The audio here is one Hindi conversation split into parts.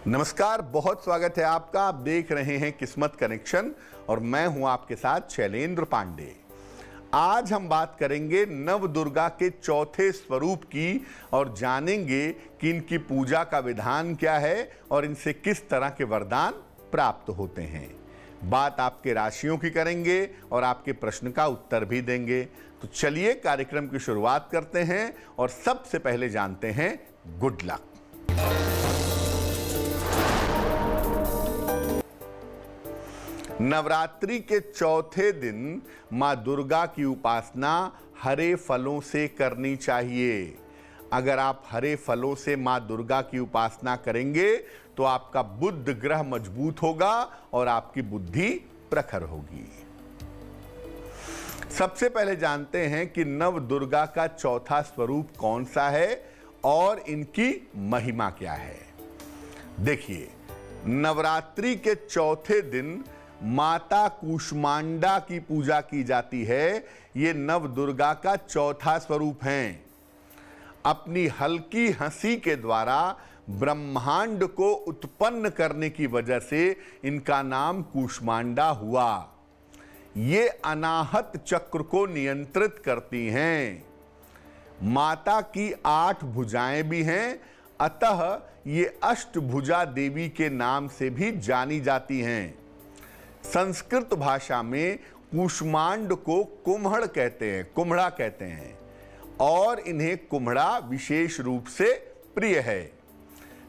नमस्कार, बहुत स्वागत है आपका। आप देख रहे हैं किस्मत कनेक्शन और मैं हूं आपके साथ शैलेंद्र पांडे। आज हम बात करेंगे नव दुर्गा के चौथे स्वरूप की और जानेंगे कि इनकी पूजा का विधान क्या है और इनसे किस तरह के वरदान प्राप्त होते हैं। बात आपके राशियों की करेंगे और आपके प्रश्न का उत्तर भी देंगे। तो चलिए कार्यक्रम की शुरुआत करते हैं और सबसे पहले जानते हैं गुड लक। नवरात्रि के चौथे दिन मां दुर्गा की उपासना हरे फलों से करनी चाहिए। अगर आप हरे फलों से मां दुर्गा की उपासना करेंगे तो आपका बुध ग्रह मजबूत होगा और आपकी बुद्धि प्रखर होगी। सबसे पहले जानते हैं कि नव दुर्गा का चौथा स्वरूप कौन सा है और इनकी महिमा क्या है। देखिए, नवरात्रि के चौथे दिन माता कूष्मांडा की पूजा की जाती है। ये नव दुर्गा का चौथा स्वरूप हैं। अपनी हल्की हंसी के द्वारा ब्रह्मांड को उत्पन्न करने की वजह से इनका नाम कूष्मांडा हुआ। ये अनाहत चक्र को नियंत्रित करती हैं। माता की 8 भुजाएं भी हैं, अतः ये अष्टभुजा देवी के नाम से भी जानी जाती हैं। संस्कृत भाषा में कूष्मांड को कुम्हड़ कहते हैं, कुम्हड़ा कहते हैं और इन्हें कुम्हड़ा विशेष रूप से प्रिय है।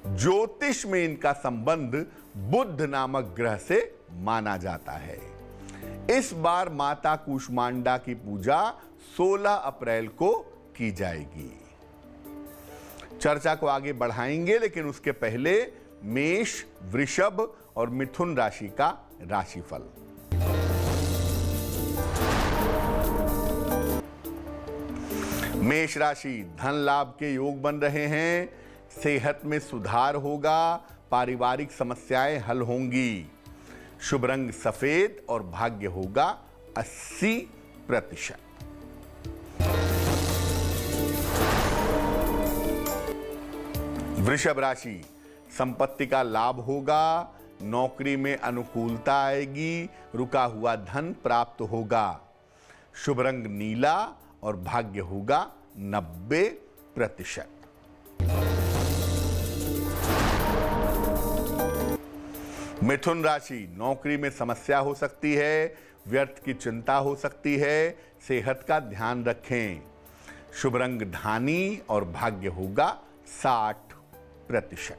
ज्योतिष में इनका संबंध बुध नामक ग्रह से माना जाता है। इस बार माता कूष्मांडा की पूजा 16 अप्रैल को की जाएगी। चर्चा को आगे बढ़ाएंगे, लेकिन उसके पहले मेष, वृषभ और मिथुन राशि का राशिफल। मेष राशि, धन लाभ के योग बन रहे हैं। सेहत में सुधार होगा। पारिवारिक समस्याएं हल होंगी। शुभ रंग सफेद और भाग्य होगा 80%। वृषभ राशि, संपत्ति का लाभ होगा। नौकरी में अनुकूलता आएगी। रुका हुआ धन प्राप्त होगा। शुभ रंग नीला और भाग्य होगा 90%। मिथुन राशि, नौकरी में समस्या हो सकती है। व्यर्थ की चिंता हो सकती है। सेहत का ध्यान रखें। शुभ रंग धानी और भाग्य होगा 60%।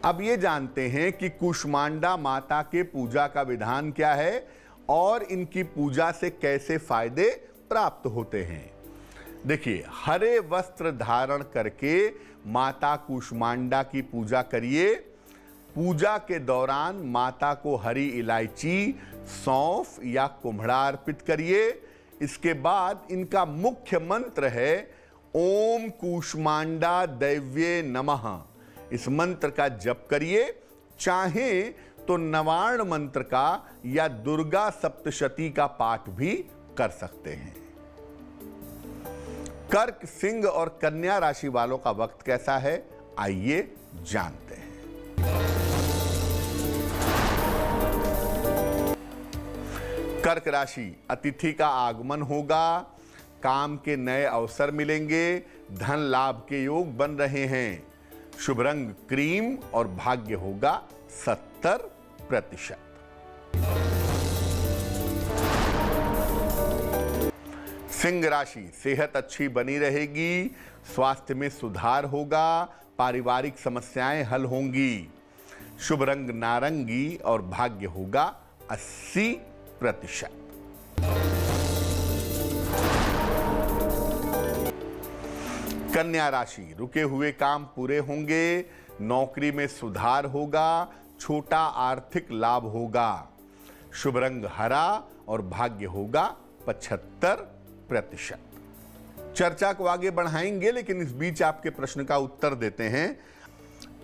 अब ये जानते हैं कि कूष्मांडा माता के पूजा का विधान क्या है और इनकी पूजा से कैसे फायदे प्राप्त होते हैं। देखिए, हरे वस्त्र धारण करके माता कूष्मांडा की पूजा करिए। पूजा के दौरान माता को हरी इलायची, सौंफ या कुम्हड़ा अर्पित करिए। इसके बाद इनका मुख्य मंत्र है ओम कूष्मांडा दैव्ये नमः। इस मंत्र का जप करिए। चाहें तो नवार्ण मंत्र का या दुर्गा सप्तशती का पाठ भी कर सकते हैं। कर्क, सिंह और कन्या राशि वालों का वक्त कैसा है, आइए जानते हैं। कर्क राशि, अतिथि का आगमन होगा। काम के नए अवसर मिलेंगे। धन लाभ के योग बन रहे हैं। शुभ रंग क्रीम और भाग्य होगा 70%। सिंह राशि, सेहत अच्छी बनी रहेगी। स्वास्थ्य में सुधार होगा। पारिवारिक समस्याएं हल होंगी। शुभ रंग नारंगी और भाग्य होगा 80%। कन्या राशि, रुके हुए काम पूरे होंगे। नौकरी में सुधार होगा। छोटा आर्थिक लाभ होगा। शुभ रंग हरा और भाग्य होगा 75%। चर्चा को आगे बढ़ाएंगे, लेकिन इस बीच आपके प्रश्न का उत्तर देते हैं।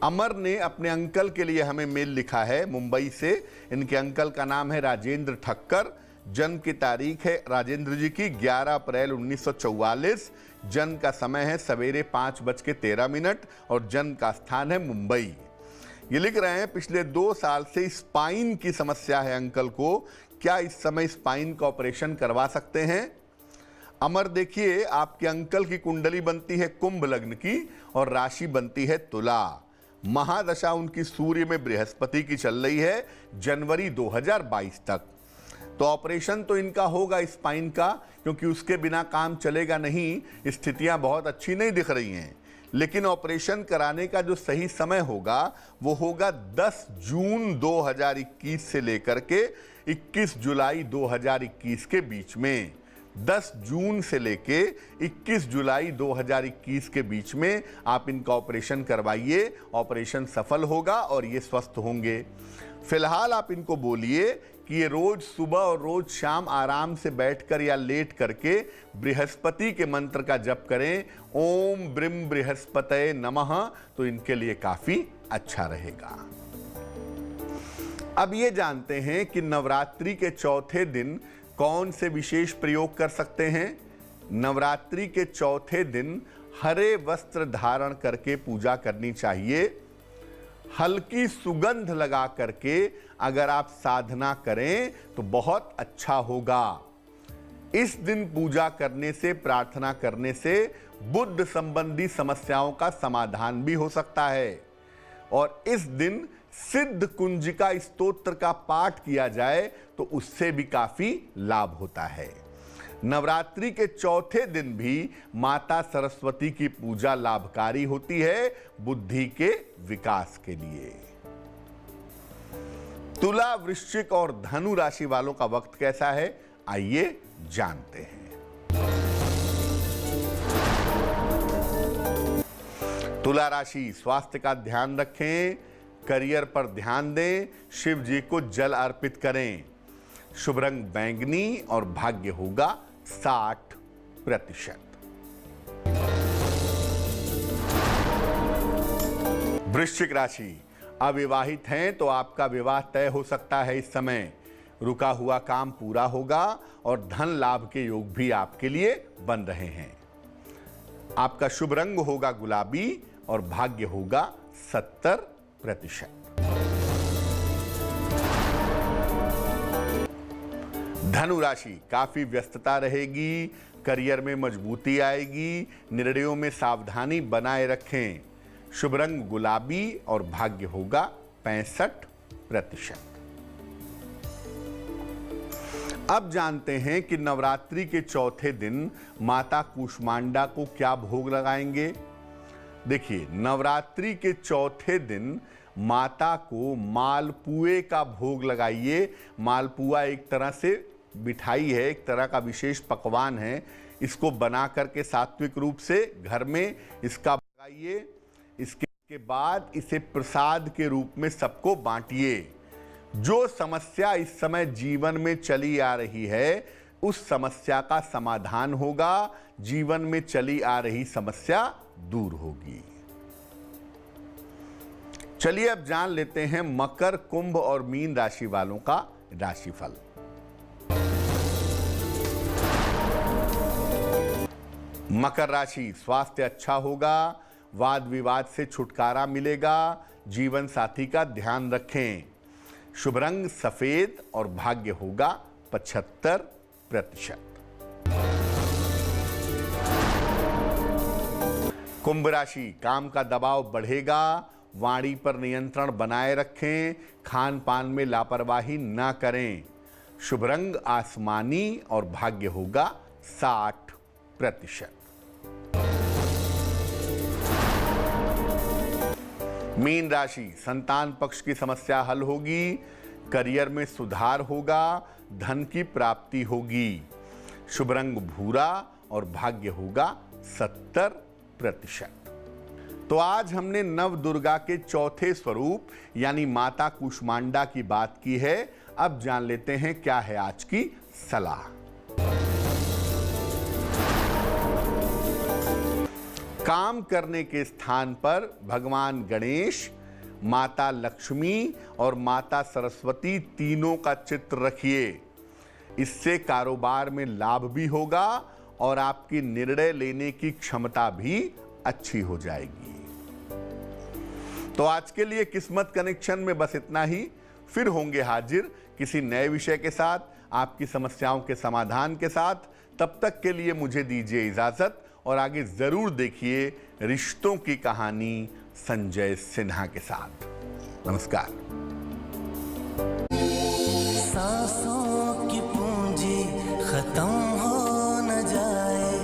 अमर ने अपने अंकल के लिए हमें मेल लिखा है मुंबई से। इनके अंकल का नाम है राजेंद्र ठक्कर। जन्म की तारीख है राजेंद्र जी की 11 अप्रैल 1944। जन्म का समय है सवेरे 5:13 और जन्म का स्थान है मुंबई। ये लिख रहे हैं पिछले 2 साल से स्पाइन की समस्या है अंकल को, क्या इस समय स्पाइन का ऑपरेशन करवा सकते हैं? अमर, देखिए आपके अंकल की कुंडली बनती है कुंभ लग्न की और राशि बनती है तुला। महादशा उनकी सूर्य में बृहस्पति की चल रही है जनवरी 2022 तक। तो ऑपरेशन तो इनका होगा स्पाइन का, क्योंकि उसके बिना काम चलेगा नहीं। स्थितियां बहुत अच्छी नहीं दिख रही हैं, लेकिन ऑपरेशन कराने का जो सही समय होगा वो होगा 10 जून 2021 से लेकर के 21 जुलाई 2021 के बीच में। 10 जून से लेके 21 जुलाई 2021 के बीच में आप इनका ऑपरेशन करवाइए। ऑपरेशन सफल होगा और ये स्वस्थ होंगे। फिलहाल आप इनको बोलिए कि ये रोज सुबह और रोज शाम आराम से बैठकर या लेट करके बृहस्पति के मंत्र का जप करें, ओम ब्रिम बृहस्पतये नमः, तो इनके लिए काफी अच्छा रहेगा। अब ये जानते हैं कि नवरात्रि के चौथे दिन कौन से विशेष प्रयोग कर सकते हैं। नवरात्रि के चौथे दिन हरे वस्त्र धारण करके पूजा करनी चाहिए। हल्की सुगंध लगा करके अगर आप साधना करें तो बहुत अच्छा होगा। इस दिन पूजा करने से, प्रार्थना करने से बुद्ध संबंधी समस्याओं का समाधान भी हो सकता है। और इस दिन सिद्ध कुंजिका स्तोत्र का पाठ किया जाए तो उससे भी काफी लाभ होता है। नवरात्रि के चौथे दिन भी माता सरस्वती की पूजा लाभकारी होती है बुद्धि के विकास के लिए। तुला, वृश्चिक और धनु राशि वालों का वक्त कैसा है, आइए जानते हैं। तुला राशि, स्वास्थ्य का ध्यान रखें, करियर पर ध्यान दें, शिव जी को जल अर्पित करें। शुभ रंग बैंगनी और भाग्य होगा 60%। वृश्चिक राशि, अविवाहित हैं तो आपका विवाह तय हो सकता है। इस समय रुका हुआ काम पूरा होगा और धन लाभ के योग भी आपके लिए बन रहे हैं। आपका शुभ रंग होगा गुलाबी और भाग्य होगा 70%। धनु राशि, काफी व्यस्तता रहेगी, करियर में मजबूती आएगी, निर्णयों में सावधानी बनाए रखें। शुभ रंग गुलाबी और भाग्य होगा 65%। अब जानते हैं कि नवरात्रि के चौथे दिन माता कूष्मांडा को क्या भोग लगाएंगे। देखिए, नवरात्रि के चौथे दिन माता को मालपुए का भोग लगाइए। मालपुआ एक तरह से मिठाई है, एक तरह का विशेष पकवान है। इसको बना करके सात्विक रूप से घर में इसका लगाइए। इसके बाद इसे प्रसाद के रूप में सबको बांटिए। जो समस्या इस समय जीवन में चली आ रही है उस समस्या का समाधान होगा, जीवन में चली आ रही समस्या दूर होगी। चलिए अब जान लेते हैं मकर, कुंभ और मीन राशि वालों का राशिफल। मकर राशि, स्वास्थ्य अच्छा होगा, वाद विवाद से छुटकारा मिलेगा, जीवन साथी का ध्यान रखें। शुभ रंग सफेद और भाग्य होगा 75%। कुंभ राशि, काम का दबाव बढ़ेगा, वाणी पर नियंत्रण बनाए रखें, खान पान में लापरवाही ना करें। शुभ रंग आसमानी और भाग्य होगा 60%। मीन राशि, संतान पक्ष की समस्या हल होगी, करियर में सुधार होगा, धन की प्राप्ति होगी। शुभ रंग भूरा और भाग्य होगा 70%। तो आज हमने नव दुर्गा के चौथे स्वरूप यानी माता कूष्मांडा की बात की है। अब जान लेते हैं क्या है आज की सलाह। काम करने के स्थान पर भगवान गणेश, माता लक्ष्मी और माता सरस्वती तीनों का चित्र रखिए। इससे कारोबार में लाभ भी होगा और आपकी निर्णय लेने की क्षमता भी अच्छी हो जाएगी। तो आज के लिए किस्मत कनेक्शन में बस इतना ही। फिर होंगे हाजिर किसी नए विषय के साथ, आपकी समस्याओं के समाधान के साथ। तब तक के लिए मुझे दीजिए इजाजत और आगे जरूर देखिए रिश्तों की कहानी संजय सिन्हा के साथ। नमस्कार।